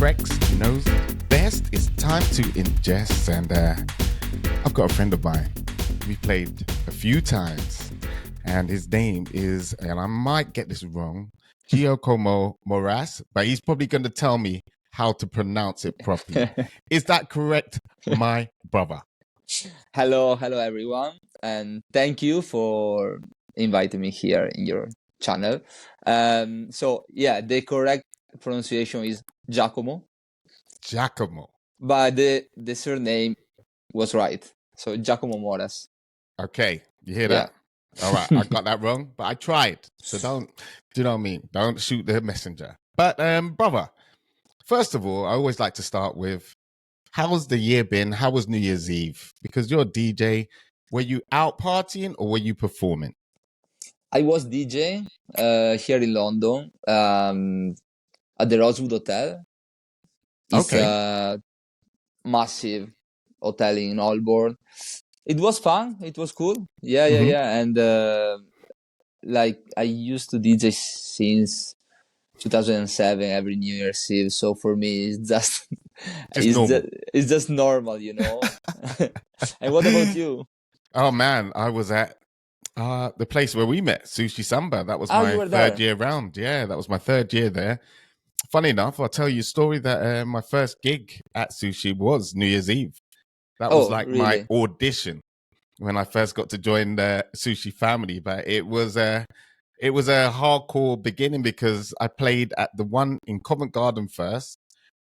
Frex knows best. It's time to ingest, and I've got a friend of mine. We played a few times, and his name is, and I might get this wrong, Giacomo Moras, but he's probably going to tell me how to pronounce it properly. Is that correct, my brother? Hello everyone, and thank you for inviting me here in your channel. So yeah, the correct pronunciation is Giacomo, Giacomo. but the surname was right. So Giacomo Moras. Okay, you hear Yeah. that? All right, I got that wrong, but I tried. So don't, do you know what I mean? Don't shoot the messenger. But brother, first of all, I always like to start with, how's the year been? How was New Year's Eve? Because you're a DJ. Were you out partying or were you performing? I was DJ here in London at the Rosewood Hotel. It's Okay. a massive hotel in Holborn. It was fun. It was cool. Mm-hmm. Yeah. And like I used to DJ since 2007 every New Year's Eve. So for me, it's just Just normal. it's just normal, you know. And what about you? Oh man, I was at the place where we met, Sushi Samba. That was Ah, you my were third there. year round. Yeah, that was my third year there. Funny enough, I'll tell you a story that my first gig at Sushi was New Year's Eve. That was Oh, like my really? audition when I first got to join the Sushi family. But it was a hardcore beginning because I played at the one in Covent Garden first,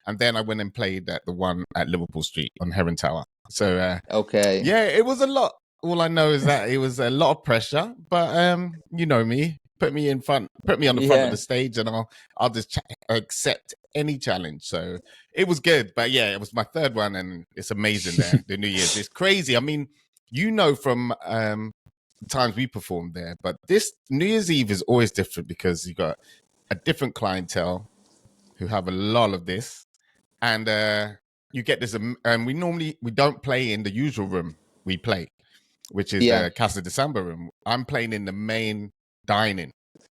and then I went and played at the one at Liverpool Street on Heron Tower. So Okay. yeah, it was a lot. All I know is that it was a lot of pressure, but you know me, put me on the front of Yeah. the stage, and I'll just accept any challenge. So it was good, but yeah, it was my third one, and it's amazing. There, the New Year's, it's crazy. I mean, you know, from times we performed there, but this New Year's Eve is always different because you got a different clientele who have a lot of this, and you get this. And we don't play in the usual room we play, which is Yeah. the Casa de Samba room. I'm playing in the main dining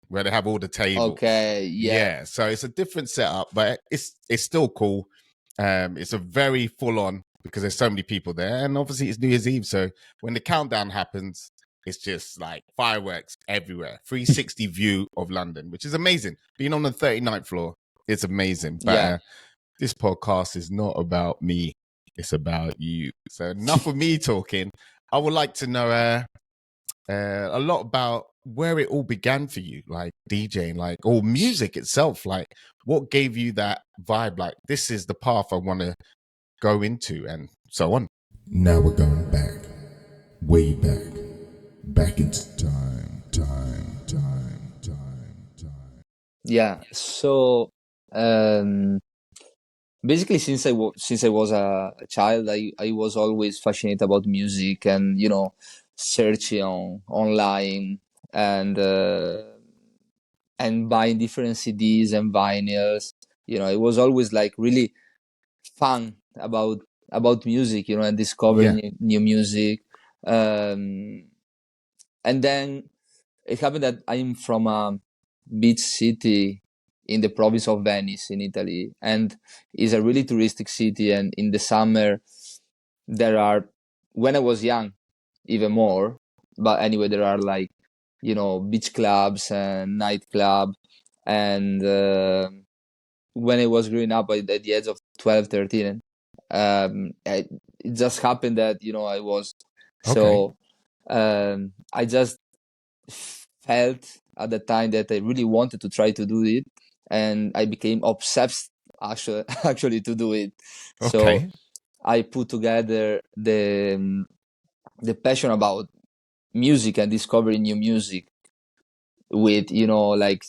where they have all the tables. Okay. Yeah. Yeah, so it's a different setup, but it's still cool. It's a very full on because there's so many people there, and obviously it's New Year's Eve. So when the countdown happens, it's just like fireworks everywhere, 360 view of London, which is amazing. Being on the 39th floor, it's amazing. But Yeah. this podcast is not about me; it's about you. So enough of me talking. I would like to know a lot about where it all began for you, like DJing, like or music itself. Like, what gave you that vibe? Like, this is the path I want to go into, and so on. Now we're going back, way back, back into time. Yeah. So basically, since I was a child, I was always fascinated about music and searching online and buying different CDs and vinyls. It was always like really fun about music, and discovering Yeah. new music. Um, and then it happened that I'm from a beach city in the province of Venice in Italy, and it's a really touristic city. And in the summer, there are, when I was young, even more. But anyway, there are like, beach clubs and nightclub. And when I was growing up at the age of 12, 13, it just happened that, I was, Okay. so I just felt at the time that I really wanted to try to do it, and I became obsessed actually to do it. So Okay. I put together the passion about music and discovering new music with like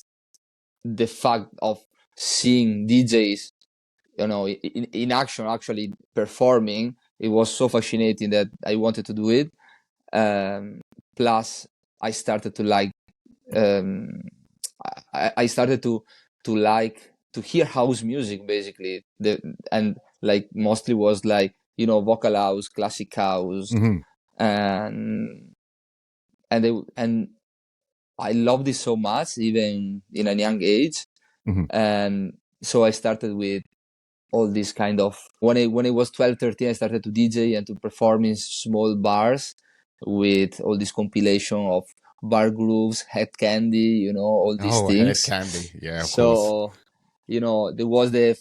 the fact of seeing DJs in action actually performing. It was so fascinating that I wanted to do it. Plus I started to like um, I started to like to hear house music basically, and like mostly was like vocal house, classic house, Hmm. and and I loved it so much even in a young age. Hmm. And so I started with all this kind of, when I was 12, 13, I started to DJ and to perform in small bars with all this compilation of bar grooves, head candy, all these Oh, head things. candy. Yeah, of course. So, there was the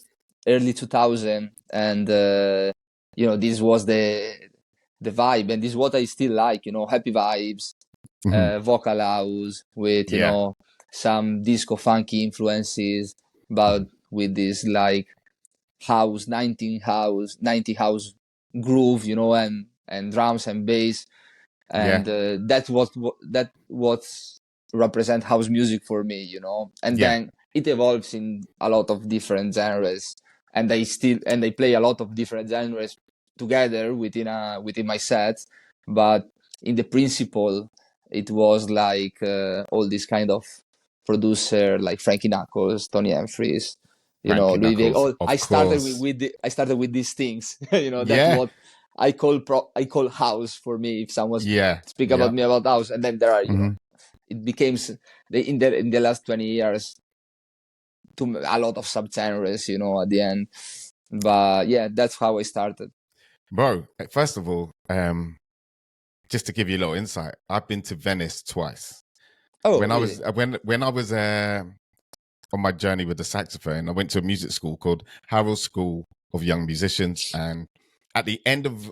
early 2000, and this was the vibe, and this is what I still like, happy vibes, Mhm. vocal house with, Yeah. some disco funky influences, but with this like house, 90 house groove, and drums and bass, Yeah. and that what represent house music for me, and Yeah. then it evolves in a lot of different genres, and I play a lot of different genres together within my sets, but in the principle it was like all this kind of producer like Frankie Knuckles, Tony Humphries, Frankie Louis Vega. Knuckles, Oh, of course. I started with these things. That's Yeah. what I call house for me. If someone Yeah. speak about Yeah. me about house, and then there are, Hmm. it became in the last 20 years to a lot of subgenres, at the end. But yeah, that's how I started. Bro, first of all, just to give you a little insight, I've been to Venice twice. Oh, When I really? was when I was on my journey with the saxophone, I went to a music school called Harrow School of Young Musicians, and at the end of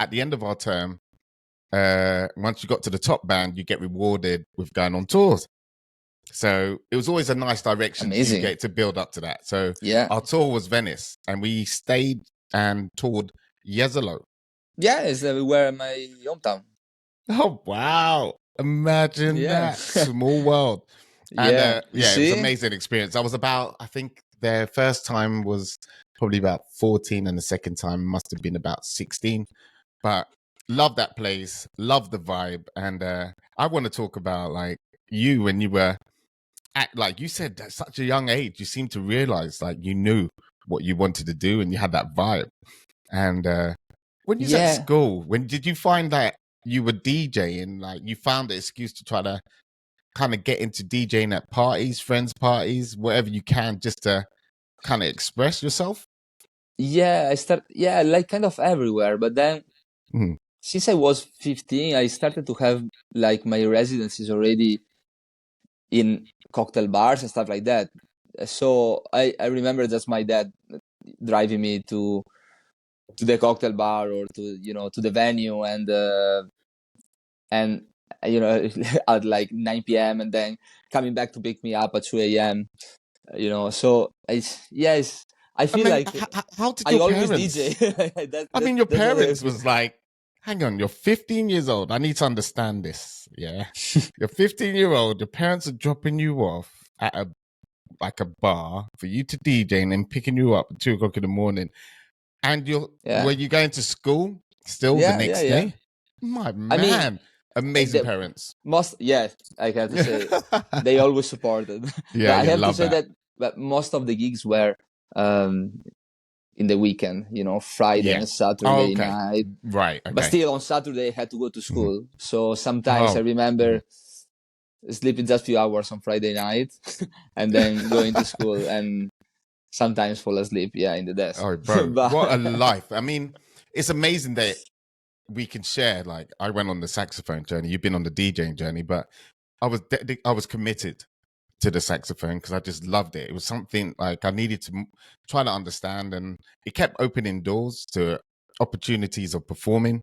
at the end of our term, once you got to the top band, you get rewarded with going on tours. So it was always a nice direction to Amazing. get to build up to that. So Yeah. our tour was Venice, and we stayed and toured Jesolo. Yeah, it's where my hometown. Oh wow! Imagine Yeah. that small world. And Yeah. You yeah, it was an see? amazing experience. I think their first time was probably about 14, and the second time must have been about 16. But love that place, love the vibe, and I want to talk about like you when you were at, like you said, at such a young age. You seem to realize like you knew what you wanted to do, and you had that vibe. And when you was at Yeah. school, when did you find that you were DJing? Like you found the excuse to try to kind of get into DJing at parties, friends' parties, whatever you can, just to kind of express yourself. Yeah, like kind of everywhere. But then Mhm. since I was 15, I started to have like my residencies already in cocktail bars and stuff like that. So I remember just my dad driving me to the cocktail bar or to the venue, and at like 9 p.m. and then coming back to pick me up at 2 a.m. So yes, I I feel mean, like how did I your always DJ. parents? I mean, your That's what I parents feel. was like, hang on, you're 15 years old. I need to understand this. Yeah. You're 15-year-old. Your parents are dropping you off at a bar for you to DJ and then picking you up at 2 o'clock in the morning. And were Yeah, you going to school still the yeah, next yeah. day? My I mean, man, amazing the parents. yeah, I have to say they always supported. But Yeah, I yeah, have to love say that. that, most of the gigs were in the weekend, Friday Yeah. and Oh, Saturday okay. night. Right. But Okay. still, on Saturday, I had to go to Mhm. school. So sometimes I Oh. remember Mhm. sleeping just a few hours on Friday night and then going to school and sometimes fall asleep, yeah, in the desk. Oh, bro, what a But life. I mean, it's amazing that we can share. Like, I went on the saxophone journey. You've been on the DJing journey, but I was committed to the saxophone because I just loved it. It was something like I needed to try to understand, and it kept opening doors to opportunities of performing.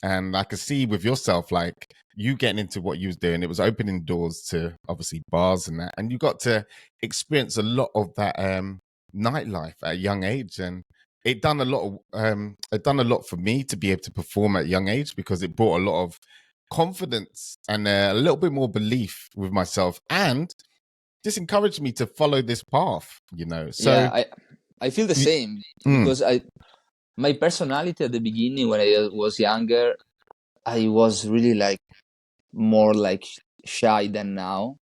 And I could see with yourself, like you getting into what you was doing, it was opening doors to obviously bars and that, and you got to experience a lot of that nightlife at a young age, and it done a lot for me to be able to perform at a young age because it brought a lot of confidence and a little bit more belief with myself, and just encouraged me to follow this path. So yeah, I feel the y- same mm, because my personality at the beginning when I was younger, I was really like more like shy than now.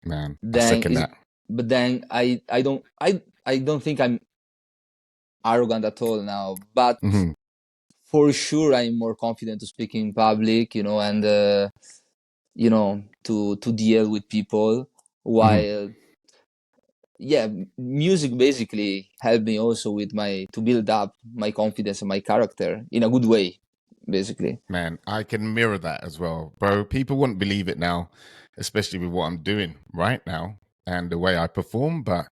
man, I Then second is that. But then I don't think I'm arrogant at all now, but Hmm. for sure I'm more confident to speak in public, and to deal with people, Hmm. while yeah, music basically helped me also with to build up my confidence and my character in a good way, basically. Man, I can mirror that as well, bro. People wouldn't believe it now, especially with what I'm doing right now and the way I perform. But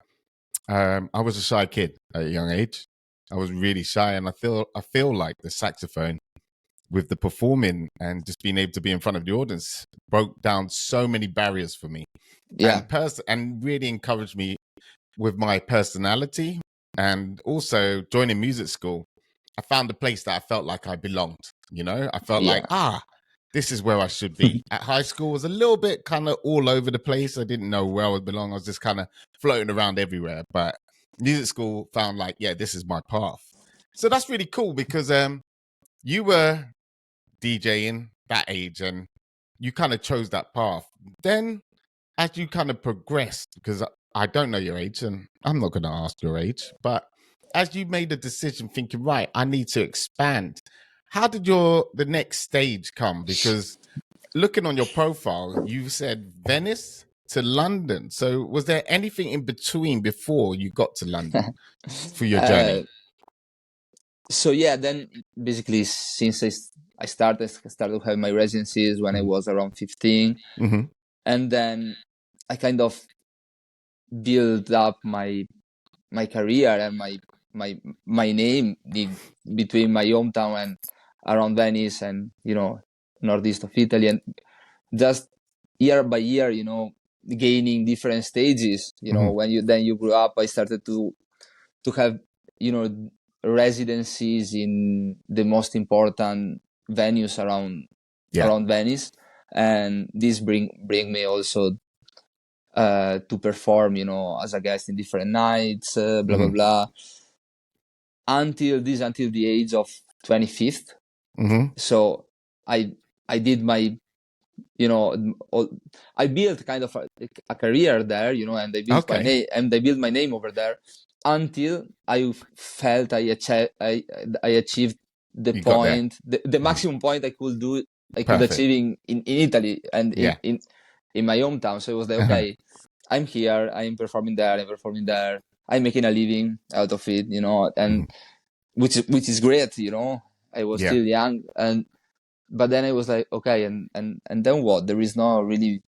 I was a shy kid at a young age. I was really shy, and I feel like the saxophone with the performing and just being able to be in front of the audience broke down so many barriers for me, Yeah, and really encouraged me with my personality, and also joining music school. I found a place that I felt like I belonged. I felt like, yeah, this is where I should be. At high school, I was a little bit kind of all over the place. I didn't know where I would belong. I was just kind of floating around everywhere. But music school found like, yeah, this is my path. So that's really cool because you were DJing that age and you kind of chose that path. Then as you kind of progressed, because I don't know your age and I'm not going to ask your age, but as you made a decision thinking, right, I need to expand, how did the next stage come? Because looking on your profile, you said Venice to London. So was there anything in between before you got to London for your uh, journey? so yeah, then basically since I started to have my residencies when I Mm-hmm. was around 15, Mm-hmm. and then I kind of built up my career and my name between my hometown and around Venice and northeast of Italy, and just year by year, gaining different stages. Mm-hmm. When you grew up, I started to have you know residencies in the most important venues Yeah. around Venice, and this bring me also to perform, as a guest in different nights, blah blah Mm-hmm. blah, until the age of 25th. Mm-hmm. So I I did my you know all, I built kind of a career there, and I built my Okay. name over there until I felt I achieved the You got there. point, the Mhm. maximum point I could Perfect. achieve in Italy and Yeah. in my hometown. So it was like, Uh-huh. okay, I'm here, I'm performing there, I'm making a living out of it, and Mhm. which is great, I was Yeah. still young, but then I was like, okay, and then what? There is not really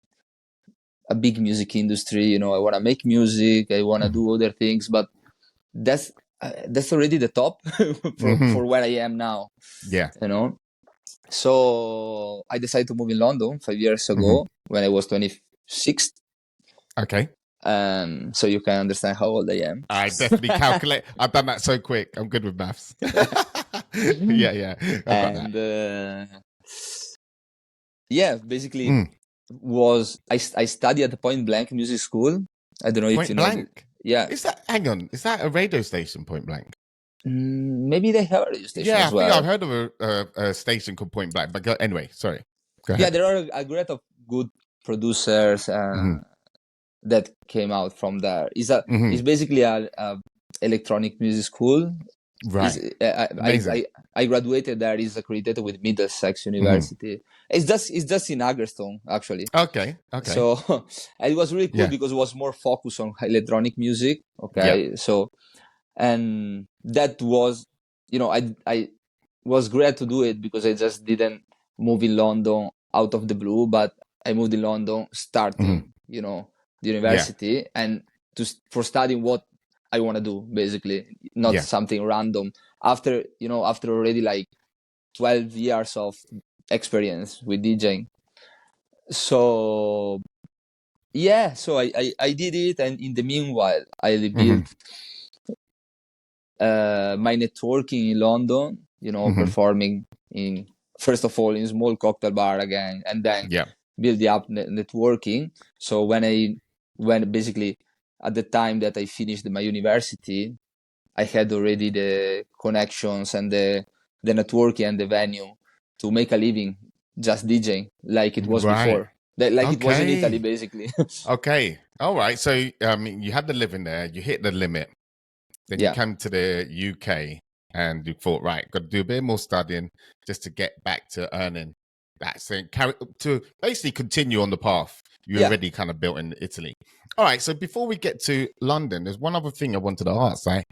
a big music industry, I want to make music, I want to Mhm. do other things, but that's already the top Mhm. for where I am now, Yeah. you know. So I decided to move in London 5 years Mhm. ago when I was 26. Okay. So you can understand how old I am. I definitely calculate. I've done that so quick. I'm good with maths. Yeah, yeah. I got that. And yeah, basically Mm. I studied at the Point Blank Music School. I don't know if you Point know blank. yeah. Hang on, is that a radio station, Point Blank? Maybe they have a radio station Yeah, I as think I've well. heard of a station called Point Blank. But anyway, sorry. Go Yeah, ahead. there are a great of good producers Hmm. that came out from there. Hmm. It's basically a electronic music school. Is Right. I, Amazing. I I graduated there. Is accredited with Middlesex Hmm. University. It's just in Agerstone actually. Okay. Okay. So and it was really cool Yeah. because it was more focused on electronic music. Yeah. Okay, so and that was, I was great to do it because I just didn't move in London out of the blue, but I moved in London Hmm. starting, the Yeah. university, and for studying what I want to do, basically, not Yeah. something random. After already like 12 years of experience with DJing. So yeah, so I did it, and in the meanwhile, I Hmm. built my networking in London, Hmm. performing in, first of all, in small cocktail bar again, and then Yeah. build up networking. So when basically at the time that I finished my university, I had already the connections and the networking and the venue to make a living just DJing like it was Right. before, like it was in Italy, Okay. basically. Okay. All right. So, you had the living there, you hit the limit, then you Yeah. came to the UK and you thought, right, got to do a bit more studying just to get back to earning. that's it, to basically continue on the path you Yeah. already kind of built in Italy. All right, so before we get to London, there's one other thing I wanted to ask. Like,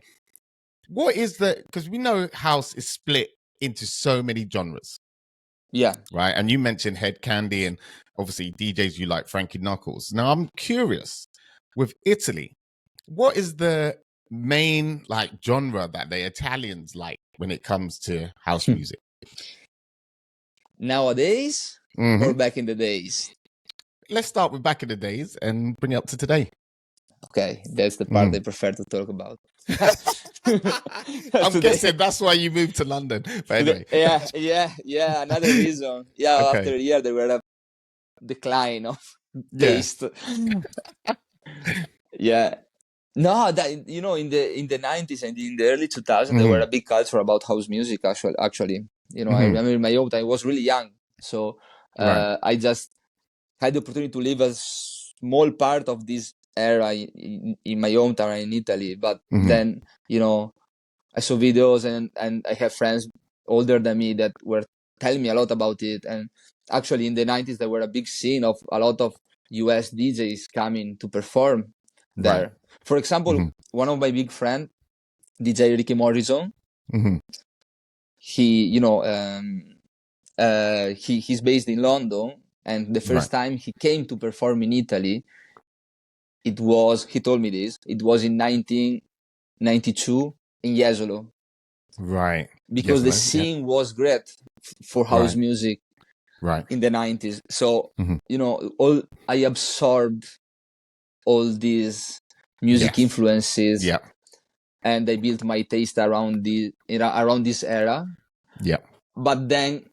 what is because we know house is split into so many genres, Yeah. right? And you mentioned Head Candy and obviously DJs you like, Frankie Knuckles. Now I'm curious with Italy, what is the main like genre that the Italians like when it comes to house music? Nowadays or back in the days? Let's start with back in the days and bring it up to today. Okay, that's the part I prefer to talk about. I'm guessing that's why you moved to London. But anyway. Yeah. Another reason. Yeah, Okay. after a year there were a decline of taste. Yeah. No, that in the 90s and in the early 2000s there were a big culture about house music. Actually, I remember in my youth I was really young, so I just had the opportunity to live a small part of this era in my hometown in Italy. But then, I saw videos and I have friends older than me that were telling me a lot about it. And actually in the 90s, there were a big scene of a lot of US DJs coming to perform there. Right. For example, one of my big friends, DJ Ricky Morrison, he, he's based in London. And the first time he came to perform in Italy, he told me this, it was in 1992 in Jesolo. Right. Because the scene was great for house music in the 90s. So, I absorbed all these music influences. Yeah. And I built my taste around this era. Yeah. But then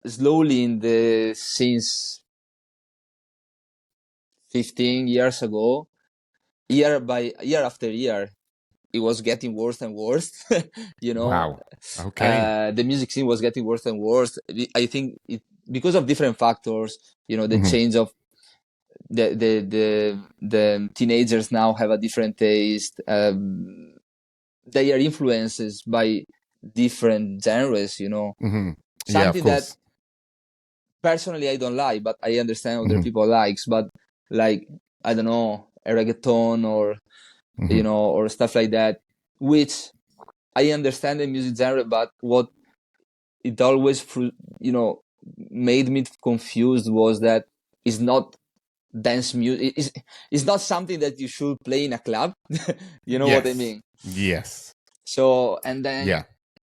slowly since 15 years ago, year after year, it was getting worse and worse. Wow. Okay. The music scene was getting worse and worse. I think because of different factors. The change of the teenagers now have a different taste. They are influenced by different genres. Something that personally I don't like, but I understand other people likes. But like, I don't know, a reggaeton or or stuff like that, which I understand the music genre, but what it always made me confused was that it's not dance music. It's not something that you should play in a club. You know what I mean? Yes. So, and then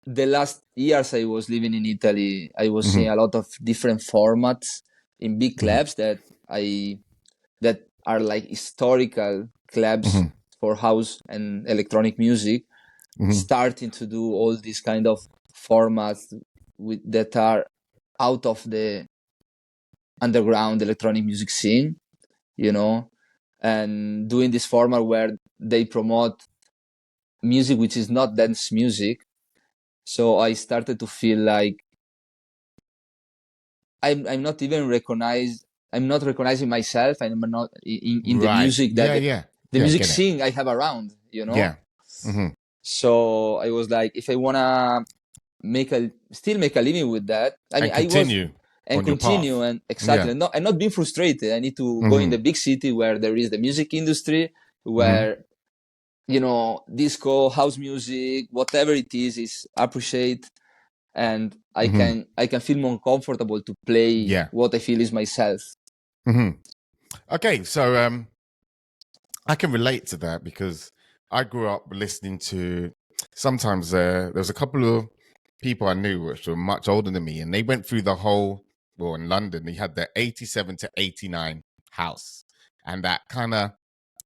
the last years I was living in Italy, I was seeing a lot of different formats in big clubs that are like historical clubs for house and electronic music, starting to do all these kind of formats that are out of the underground electronic music scene, and doing this format where they promote music which is not dance music. So I started to feel like I'm not recognizing myself, and I'm not in the music that the music scene I have around, Yeah. So I was like, if I wanna still make a living with that, and continue and exactly, and not being frustrated. I need to go in the big city where there is the music industry, where disco, house music, whatever it is appreciated, and I can feel more comfortable to play what I feel is myself. Okay, so I can relate to that because I grew up listening to. Sometimes there was a couple of people I knew which were much older than me, and they went through the whole. Well, in London, they had the 87 to 89 house, and that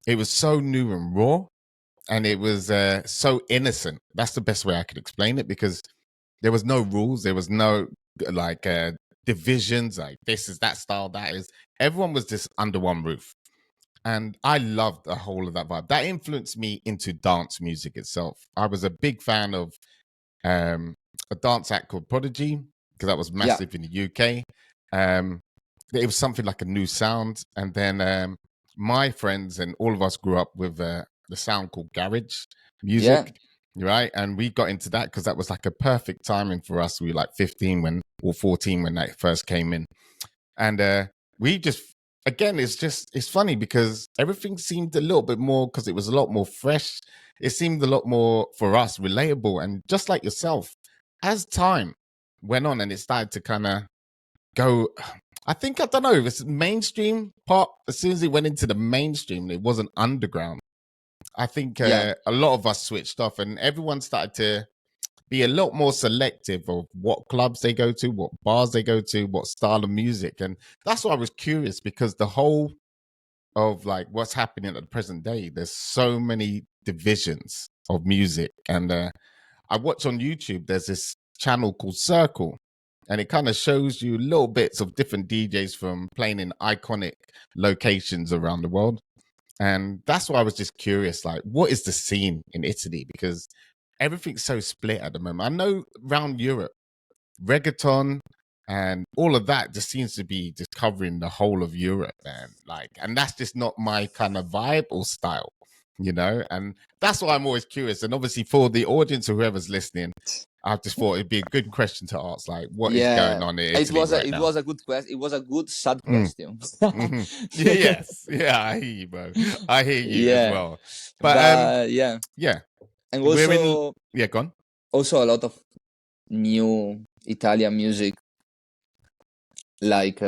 it was so new and raw, and it was so innocent. That's the best way I could explain it, because there was no rules, there was no like divisions, like this is that style, that is. Everyone was just under one roof, and I loved the whole of that vibe. That influenced me into dance music itself. I was a big fan of a dance act called Prodigy, because that was massive in the UK. It was something like a new sound, and then my friends and all of us grew up with the sound called garage music, right? And we got into that because that was like a perfect timing for us. We were like 15 when or 14 when that first came in. And we just, again, it's funny because everything seemed a little bit more, because it was a lot more fresh. It seemed a lot more, for us, relatable. And just like yourself, as time went on and it started to kind of go, I don't know, it's mainstream part. As soon as it went into the mainstream, it wasn't underground. I think a lot of us switched off, and everyone started to be a lot more selective of what clubs they go to, what bars they go to, what style of music. And that's why I was curious, because the whole of like what's happening at the present day, there's so many divisions of music. And I watch on YouTube, there's this channel called Circle, and it kind of shows you little bits of different DJs from playing in iconic locations around the world. And that's why I was just curious, like, what is the scene in Italy? Because everything's so split at the moment. I know around Europe, reggaeton and all of that just seems to be just covering the whole of Europe, and that's just not my kind of vibe or style, and that's why I'm always curious. And obviously for the audience or whoever's listening, I just thought it'd be a good question to ask, like, what is going on in Italy right now? It was a good question. It was a good sad question. Yes, I hear you, bro. I hear you as well. But yeah, and also go on. Also a lot of new Italian music, like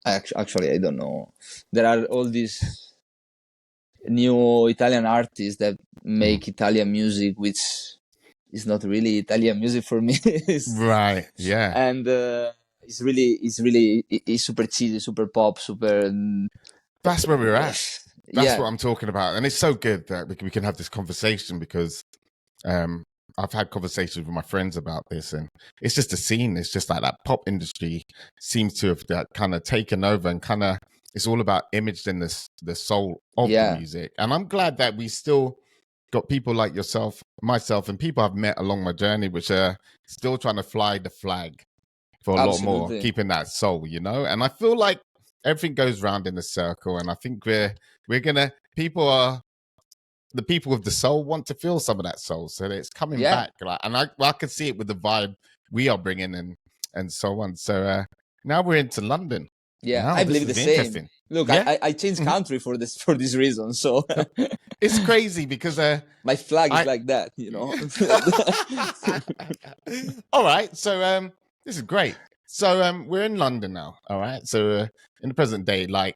actually I don't know. There are all these new Italian artists that make Italian music, which is not really Italian music for me. Right. Yeah. And it's super cheesy, super pop, super. That's where we're at. That's what I'm talking about, and it's so good that we can have this conversation, because I've had conversations with my friends about this, and it's just a scene. It's just like that pop industry seems to have kind of taken over, and kind of it's all about image and the soul of the music. And I'm glad that we still got people like yourself, myself, and people I've met along my journey, which are still trying to fly the flag for a lot more, keeping that soul, And I feel like everything goes round in a circle, and I think the people with the soul want to feel some of that soul, so it's coming back. And I can see it with the vibe we are bringing and so on. So now we're into London. Yeah, I believe the same. Look, I changed country for this reason. So it's crazy because my flag is like that, All right, so this is great. So we're in London now. All right, so in the present day, like,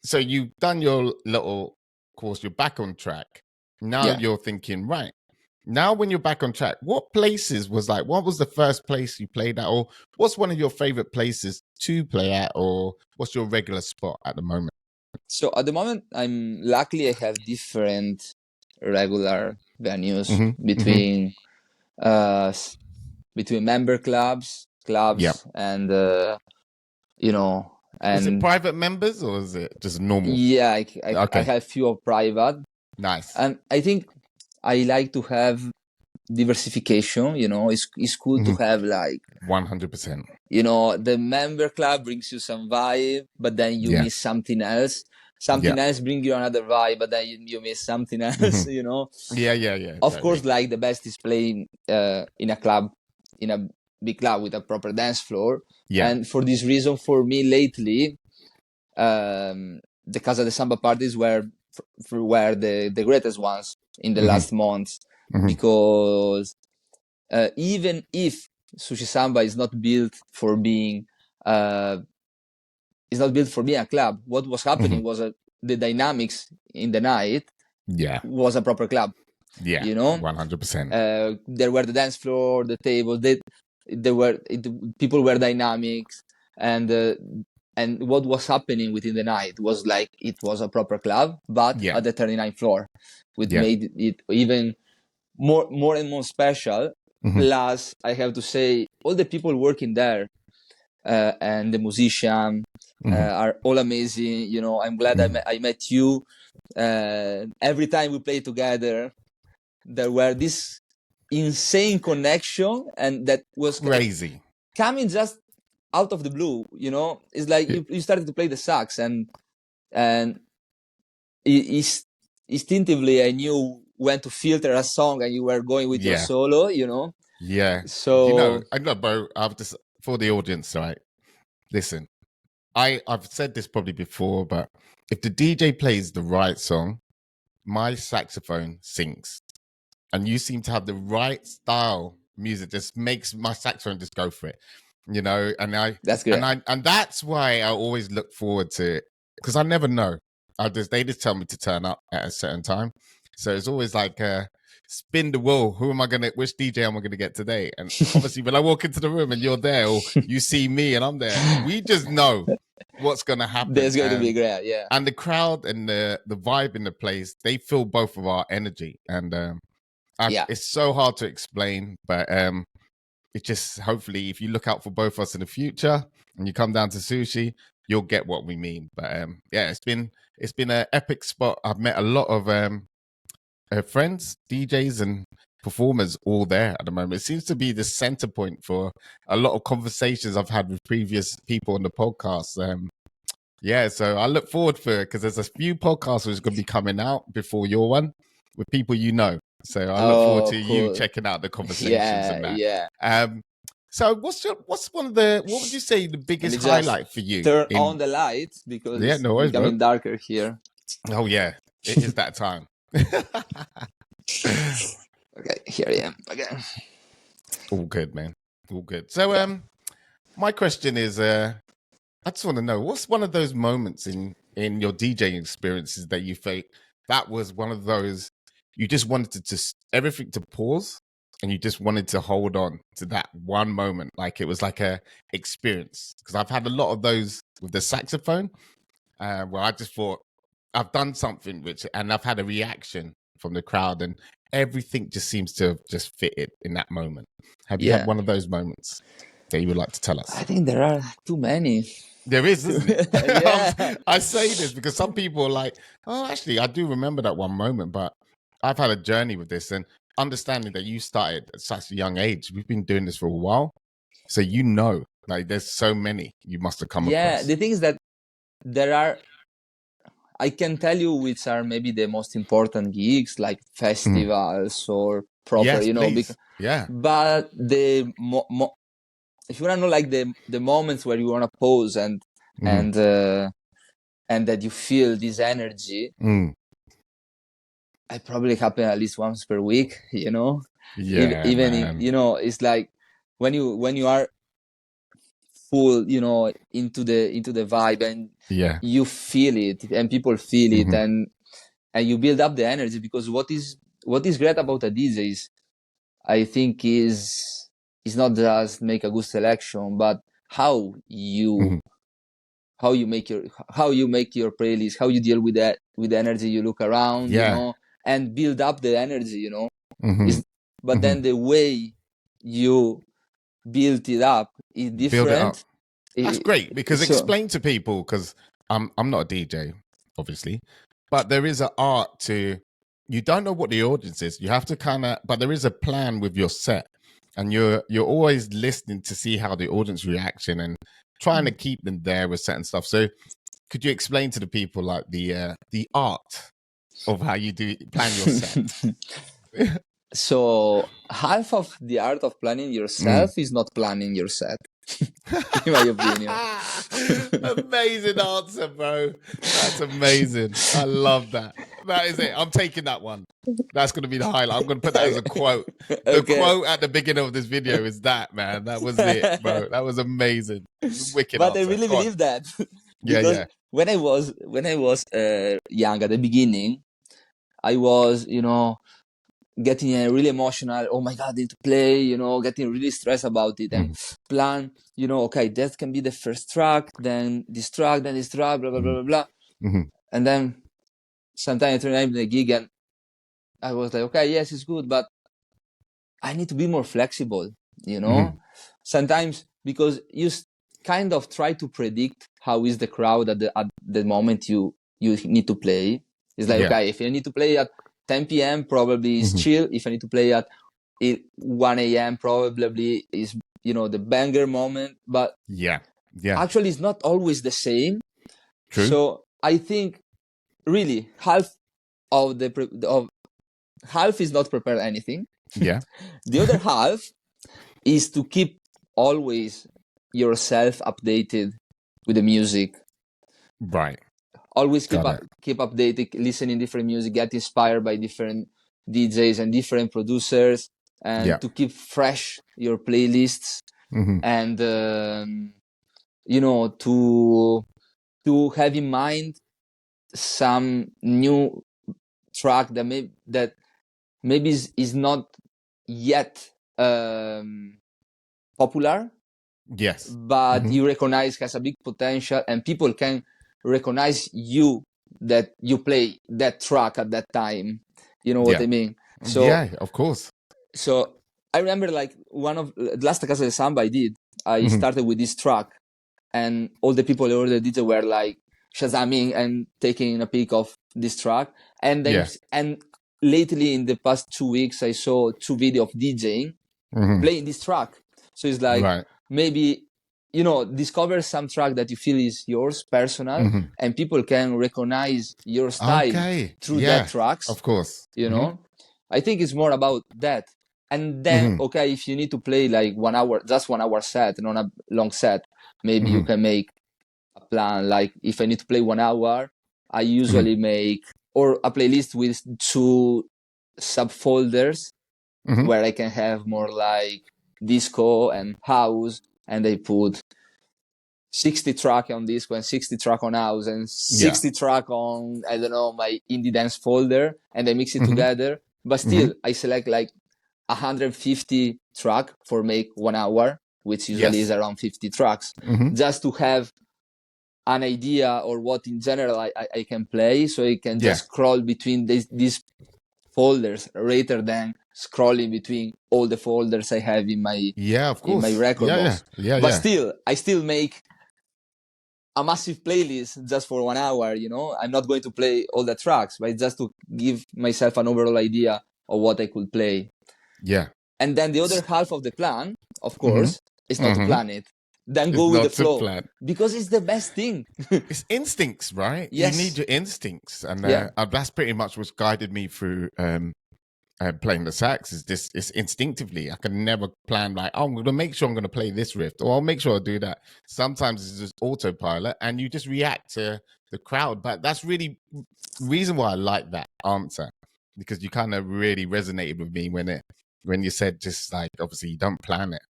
so you've done your little course, you're back on track. Now you're thinking, right, now when you're back on track, what was the first place you played at, or what's one of your favorite places to play at, or what's your regular spot at the moment? So at the moment, luckily I have different regular venues between member clubs and and is it private members or is it just normal? Yeah, I have few of private. Nice. And I think I like to have diversification. It's cool to have, like, 100%. The member club brings you some vibe, but then you miss something else. Something else brings you another vibe, but then you miss something else. Yeah. Of course, like, the best is playing in a club, in a big club with a proper dance floor. Yeah. And for this reason, for me lately, the Casa de Samba parties were the greatest ones in the last months, because even if Sushi Samba is not built for being a club, what was happening was the dynamics in the night was a proper club. Yeah, 100%. There were the dance floor, the table, people were dynamics, and what was happening within the night was like it was a proper club, but at the 39th floor, which made it even more and more special. Plus, I have to say, all the people working there and the musician are all amazing. I'm glad I met you. Every time we play together, there were this insane connection, and that was crazy, coming just out of the blue. It's like you started to play the sax, and instinctively I knew when to filter a song, and you were going with your solo. Yeah. So I know, bro. I've just for the audience, right? Listen, I've said this probably before, but if the DJ plays the right song, my saxophone sings. And you seem to have the right style music, just makes my saxophone just go for it. that's great. And that's why I always look forward to it, because I never know. They just tell me to turn up at a certain time. So it's always like spin the wheel. Which DJ am I gonna get today? And obviously when I walk into the room and you're there, or you see me and I'm there, we just know what's gonna happen. That's going to be great, yeah. And the crowd and the vibe in the place, they feel both of our energy. And it's so hard to explain, but it just, hopefully, if you look out for both of us in the future and you come down to sushi, you'll get what we mean. But it's been an epic spot. I've met a lot of friends, DJs, and performers all there at the moment. It seems to be the center point for a lot of conversations I've had with previous people on the podcast. So I look forward for it, because there's a few podcasts which are going to be coming out before your one with people you know. So I look forward to you checking out the conversations and that. Yeah. So what would you say the biggest highlight for you? Turn on the lights, because it's becoming darker here. Oh yeah, it is that time. Okay, here I am again. All good, man. All good. So my question is, I just want to know, what's one of those moments in your DJing experiences that you felt that was one of those you just wanted to just everything to pause, and you just wanted to hold on to that one moment, like it was like a experience? Because I've had a lot of those with the saxophone, where I just thought I've done something and I've had a reaction from the crowd, and everything just seems to have just fit it in that moment. Have you had one of those moments that you would like to tell us? I think there are too many. There is, isn't it? Yeah. I say this because some people are like, oh, actually, I do remember that one moment, but I've had a journey with this, and understanding that you started at such a young age. We've been doing this for a while. So like there's so many you must have come across. Yeah, the thing is that there are, I can tell you which are maybe the most important gigs, like festivals or proper, please. But if you want to know, like the moments where you want to pause and that you feel this energy, it probably happen at least once per week, Yeah, even if, it's like when you are full, into the vibe, and you feel it, and people feel it, and you build up the energy. Because what is great about a DJ is, I think, is not just make a good selection, but how you make your playlist, how you deal with that, with the energy you look around, and build up the energy, but then the way you build it up is different. That's great, because explain to people, because I'm not a DJ, obviously, but there is an art to, you don't know what the audience is. You have to but there is a plan with your set, and you're always listening to see how the audience reaction and trying to keep them there with certain stuff. So could you explain to the people like the art of how you plan your set? So half of the art of planning yourself is not planning your set, in my opinion. Amazing answer, bro. That's amazing. I love that. That is it. I'm taking that one. That's going to be the highlight. I'm going to put that as a quote. The quote at the beginning of this video is that, man. That was it, bro. That was amazing. Wicked But answer. I really believe that. Because when I was young at the beginning, I was, getting really emotional. Oh my God, I need to play, getting really stressed about it, and plan, okay, that can be the first track, then this track, blah, blah, blah, blah, blah. And then sometimes I turned up the gig and I was like, okay, yes, it's good, but I need to be more flexible, sometimes, because you kind of try to predict how is the crowd at the moment you need to play. It's like, okay, if you need to play at 10 p.m. probably is chill. If I need to play at 1 a.m. probably is, the banger moment. But actually it's not always the same. True. So I think really half of half is not prepared anything. Yeah. The other half is to keep always yourself updated with the music. Right. Always Got it. keep updated, listening different music, get inspired by different DJs and different producers, and Yeah. to keep fresh your playlists, Mhm. and you know, to have in mind some new track that maybe is not yet popular, Yes. but Mhm. you recognize has a big potential, and people can recognize you that you play that track at that time. You know what Yeah. I mean? So Yeah, of course. so I remember like one of last Casa de Samba I did. I Mhm. started with this track, and all the people over the DJ were like shazamming and taking a peek of this track. And then Yeah. and lately in the past 2 weeks, I saw 2 videos of DJing Mhm. playing this track. So it's like Right. maybe, you know, discover some track that you feel is yours, personal, Mhm. and people can recognize your style Okay. through that Yeah. tracks. Of course. You Mhm. know, I think it's more about that. And then, Mhm. okay, if you need to play like 1 hour, just 1 hour set, not a long set, maybe you Mhm. can make a plan. Like if I need to play 1 hour, I Mhm. usually make or a playlist with 2 subfolders Mhm. where I can have more like disco and house, and I put 60 track on disco and 60 track on house and Yeah. 60 track on, I don't know, my indie dance folder, and I mix it Mhm. together. But Mhm. still, I select like 150 track for make 1 hour, which usually is Yes. around 50 tracks, Mhm. just to have an idea or what in general I can play, so I can Yeah. just scroll between these folders rather than scrolling between all the folders I have Yeah, of in my course. record Yeah, yeah. box. Yeah, But yeah. still, I still make a massive playlist just for 1 hour. You know, I'm not going to play all the tracks, but just to give myself an overall idea of what I could play. Yeah. And then the other half of the plan, of Mhm. course, is not to Mhm. plan it. Then It's go with the not to flow, plan. because it's the best thing. It's instincts, right? You need Yes. your instincts, and Yeah. that's pretty much what's guided me through playing the sax. Is this? It's instinctively. I can never plan like, oh, I'm going to make sure I'm going to play this riff, or I'll make sure I do that. Sometimes it's just autopilot, and you just react to the crowd. But that's really reason why I like that answer, because you kind of really resonated with me when you said just like obviously you don't plan it,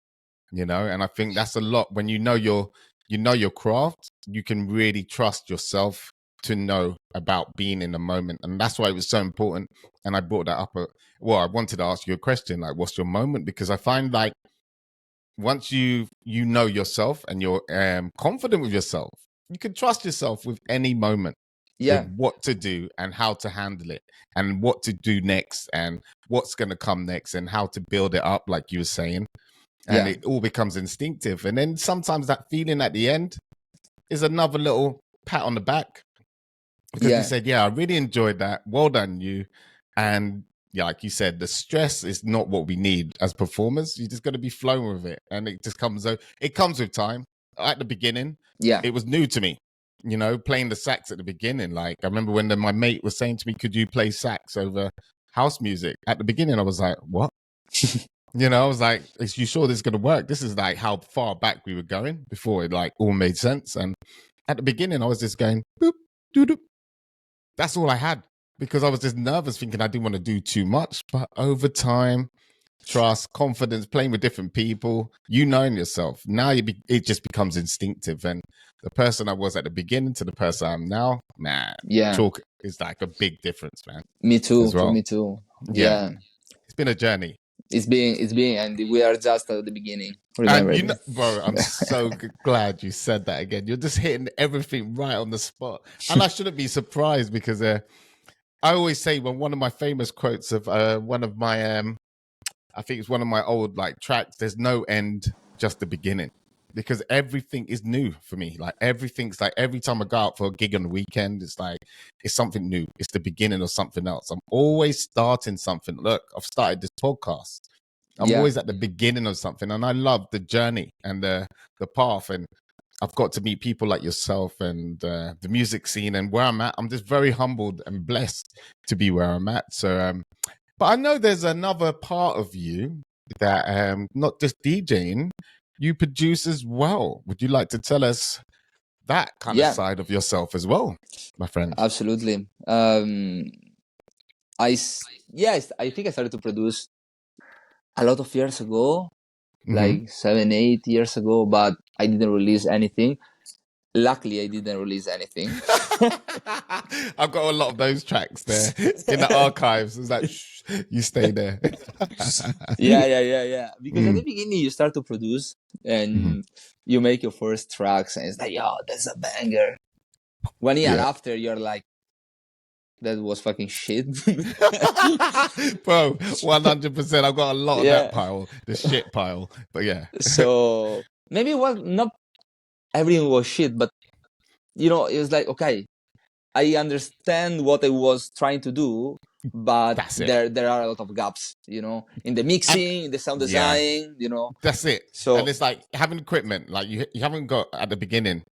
and I think that's a lot when you know your craft. You can really trust yourself to know about being in the moment, and that's why it was so important. And I brought that up. Well, I wanted to ask you a question, like, what's your moment? Because I find like once you know yourself and you're confident with yourself, you can trust yourself with any moment, with Yeah. what to do and how to handle it, and what to do next, and what's going to come next, and how to build it up, like you were saying. And Yeah. it all becomes instinctive. And then sometimes that feeling at the end is another little pat on the back, because you Yeah. said, yeah, I really enjoyed that. Well done, you. And yeah, like you said, the stress is not what we need as performers. You just got to be flowing with it. And it just comes out. It comes with time. At the beginning, Yeah. it was new to me, playing the sax at the beginning. Like I remember when my mate was saying to me, could you play sax over house music? At the beginning, I was like, what? I was like, is you sure this is going to work? This is like how far back we were going before it like all made sense. And at the beginning, I was just going, boop, doo, doo. That's all I had, because I was just nervous thinking I didn't want to do too much. But over time, trust, confidence, playing with different people, knowing yourself, now it just becomes instinctive. And the person I was at the beginning to the person I am now, man, Yeah. chalk is like a big difference, man, Me too. as For well. me too. Yeah. Yeah. It's been a journey. It's being, and we are just at the beginning. Remember And this. bro, I'm so glad you said that again. You're just hitting everything right on the spot. And I shouldn't be surprised, because I always say, when one of my famous quotes of one of my, I think it's one of my old like tracks, there's no end, just the beginning. Because everything is new for me. Like everything's like, every time I go out for a gig on the weekend, it's like, it's something new. It's the beginning of something else. I'm always starting something. Look, I've started this podcast. I'm Yeah. always at the beginning of something, and I love the journey and the path. And I've got to meet people like yourself and the music scene and where I'm at. I'm just very humbled and blessed to be where I'm at. So, but I know there's another part of you that not just DJing, you produce as well. Would you like to tell us that kind of Yeah, side of yourself as well, my friend? absolutely. I think I started to produce a lot of years ago, like 7, 8 years ago, but I didn't release anything. Luckily, I didn't release anything. I've got a lot of those tracks there in the archives. It's like, shh, you stay there. Yeah. Because at the Mm. beginning, you start to produce Mhm. and you make your first tracks, and it's like, yo, that's a banger. 1 year Yeah. after, you're like, that was fucking shit. Bro, 100%. I've got a lot of that Yeah. pile, the shit pile. But yeah. So maybe it was not everything was shit, but it was like, okay, I understand what I was trying to do, but That's it. there are a lot of gaps, in the And mixing, in the sound yeah, design, that's it. And So it's like having equipment, like you haven't got at the beginning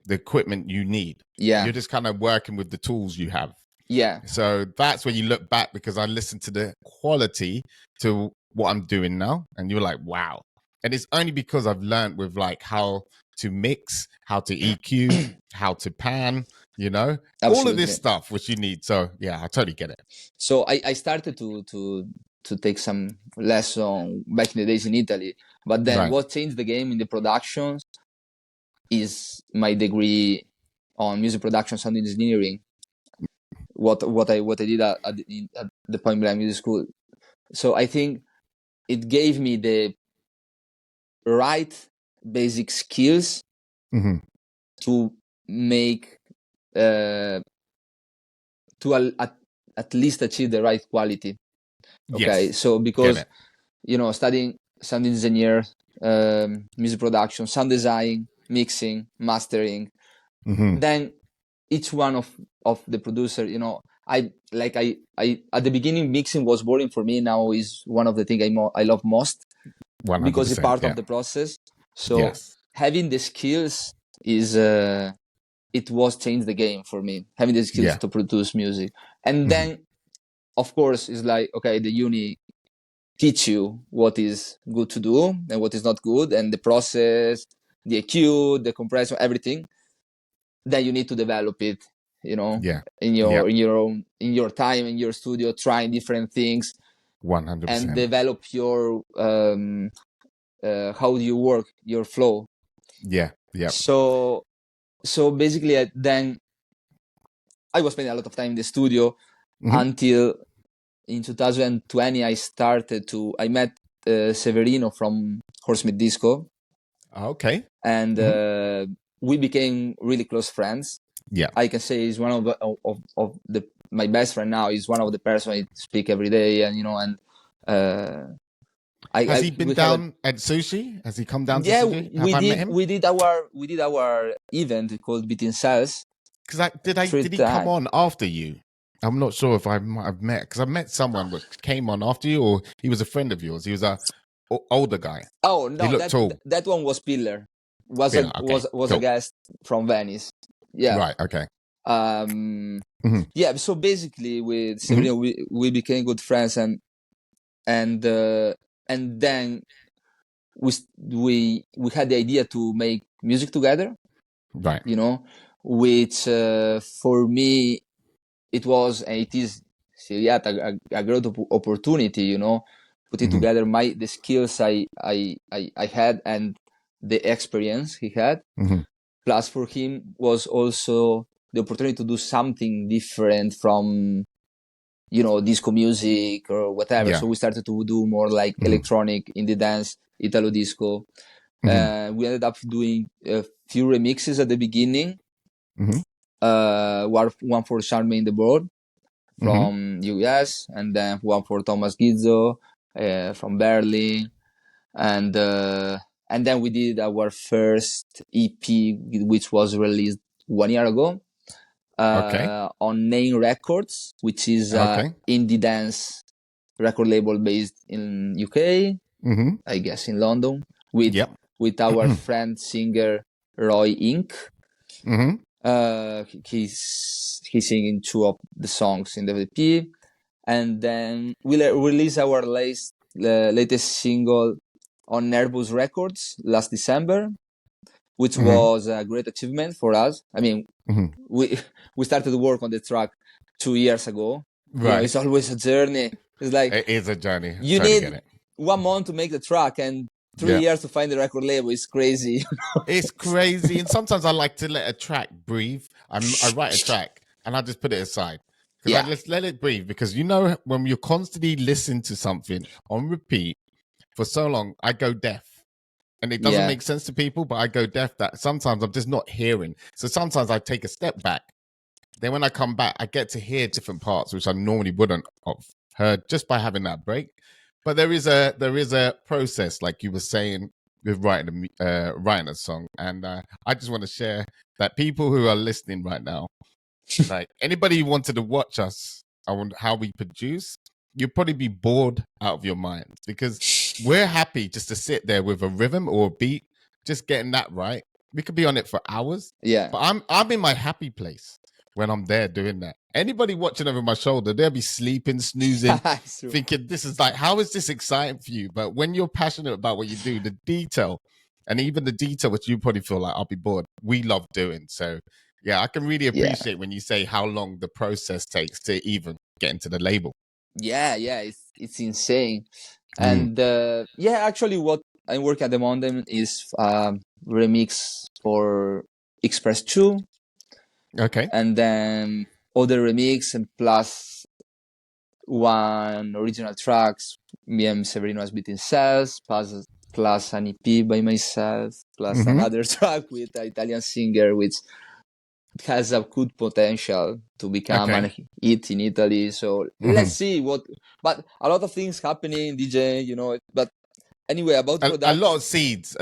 the equipment you need. yeah, You're just kind of working with the tools you have. yeah, So that's when you look back, because I listened to the quality to what I'm doing now, and you're like, wow. And it's only because I've learned with like how to mix, how to EQ, how to pan, all of this absolutely. stuff which you need. So yeah, I totally get it. So I started to take some lesson back in the days in Italy, but then Right. what changed the game in the productions is my degree on music production, sound engineering. What I did at the Point Blank Music School. So I think it gave me the right basic skills hmm to make to at least achieve the right quality. Okay, Yes. so Get because it. studying sound engineer, music production, sound design, mixing, mastering, hmm then each one of the producer, I at the beginning mixing was boring for me. Now is one of the things I love most because it's 100%. part of Yeah. the process. So Yes. having the skills is it was changed the game for me. Having the skills Yeah. to produce music, and hmm then of course it's like, okay, the uni teach you what is good to do and what is not good, and the process, the EQ, the compressor, everything. Then you need to develop it, Yeah. in Yeah. your time in your studio, trying different things and 100%. develop your how do you work your flow. Yeah. Yeah. So basically, then I was spending a lot of time in the studio hmm until in 2020 I met Severino from Horsemeat Disco, Okay. and hmm we became really close friends. Yeah. I can say he's one of the my best friend now. Is one of the person I speak every day, and and Has he been we have a down at sushi? Has he come down to yeah sushi? Have I met him? we did our event called Between Cells Because three did he come times. on after you? I'm not sure if I might have met, because I met someone which came on after you, or he was a friend of yours. He was a older guy. Oh He no, looked tall. that one was Pillar. Was a Okay, was a cool. guest from Venice. Yeah. Right. Okay. Um. hmm Yeah. So basically, with hmm Severino, we became good friends, and then we had the idea to make music together. Right. Which for me it was and it is still yet a great opportunity. Putting hmm together the skills I had and the experience he had. hmm Plus, for him was also the opportunity to do something different from disco music or whatever. Yeah. So we started to do more like hmm electronic, indie dance, Italo disco. hmm We ended up doing a few remixes at the beginning. hmm One for Charmaine the Board hmm from US, and then one for Thomas Gizzo from Berlin, and then we did our first EP, which was released 1 year ago Okay. on Name Records, which is Okay. indie dance record label based in UK, hmm I guess in London, with Yep. our friend singer Roy Inc. hmm He's singing two of the songs in the EP, and then we'll release our the latest single on Nervous Records last December, which Mhm. was a great achievement for us. I mean, Mhm. we started to work on the track 2 years ago. Right. It's always a journey. It's like It is a journey. you Totally get need it. 1 month to make the track and 3 Yeah. years to find the record label. It's crazy. It's crazy. And sometimes I like to let a track breathe. I write a track and I just put it aside. Because Yeah. I just let it breathe. Because you know, when you're constantly listening to something on repeat for so long, I go deaf. And it doesn't Yeah. make sense to people, but I go deaf that sometimes I'm just not hearing. So sometimes I take a step back. Then when I come back, I get to hear different parts, which I normally wouldn't have heard just by having that break. But there is a process, like you were saying, with writing a song, and I just want to share that people who are listening right now, like anybody who wanted to watch us on how we produce, you'd probably be bored out of your mind because we're happy just to sit there with a rhythm or a beat, just getting that right. We could be on it for hours, Yeah. but I'm in my happy place when I'm there doing that. Anybody watching over my shoulder, they'll be sleeping, snoozing, It's true. thinking this is like, how is this exciting for you? But when you're passionate about what you do, the detail, and even the detail which you probably feel like I'll be bored, we love doing. So yeah, I can really Yeah. appreciate when you say how long the process takes to even get into the label. Yeah. It's insane. Mm. And yeah, actually, what I'm working at the moment is remix for Express 2, Okay. and then other remix, and plus one original tracks. Me and Severino has beaten cells, plus an EP by myself, plus Mhm. another track with an Italian singer, which has a good potential to become Okay. an hit in Italy. So let's see what. But a lot of things happening, DJ. But anyway, about A production. lot of seeds